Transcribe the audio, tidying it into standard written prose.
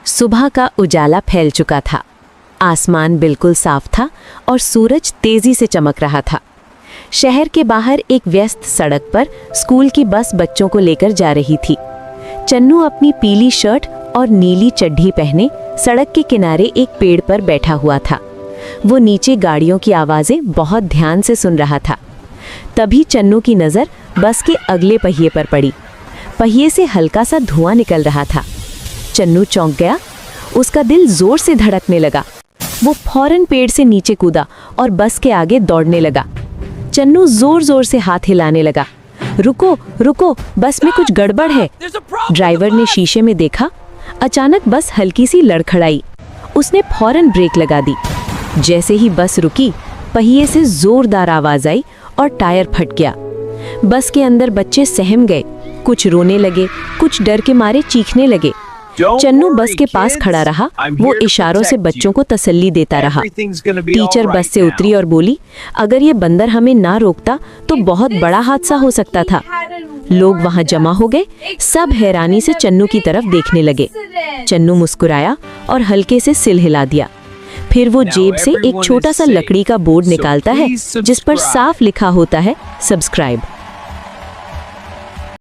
सुबह का उजाला फैल चुका था। आसमान बिल्कुल साफ था और सूरज तेजी से चमक रहा था। शहर के बाहर एक व्यस्त सड़क पर स्कूल की बस बच्चों को लेकर जा रही थी। चन्नू अपनी पीली शर्ट और नीली चड्ढी पहने सड़क के किनारे एक पेड़ पर बैठा हुआ था। वो नीचे गाड़ियों की आवाज़ें बहुत ध्यान से सुन रहा था। तभी चन्नू की नज़र बस के अगले पहिए पर पड़ी। पहिए से हल्का सा धुआं निकल रहा था। चन्नू चौंक गया। उसका दिल जोर से धड़कने लगा। वो फौरन पेड़ से नीचे कूदा और बस के आगे दौड़ने लगा। चन्नू जोर जोर से हाथ हिलाने लगा। रुको रुको, बस में कुछ गड़बड़ है। ड्राइवर ने शीशे में देखा। अचानक बस हल्की सी लड़खड़ाई। उसने फौरन ब्रेक लगा दी। जैसे ही बस रुकी, पहिए से जोरदार आवाज आई और टायर फट गया। बस के अंदर बच्चे सहम गए। कुछ रोने लगे, कुछ डर के मारे चीखने लगे। चन्नू बस के पास खड़ा रहा। वो इशारों से बच्चों को तसल्ली देता रहा। टीचर बस से उतरी और बोली, अगर ये बंदर हमें ना रोकता तो बहुत बड़ा हादसा हो सकता था। लोग वहां जमा हो गए। सब हैरानी से चन्नू की तरफ देखने लगे। चन्नू मुस्कुराया और हल्के से सिर हिला दिया। फिर वो जेब से एक छोटा सा लकड़ी का बोर्ड निकालता है जिस पर साफ लिखा होता है, सब्सक्राइब।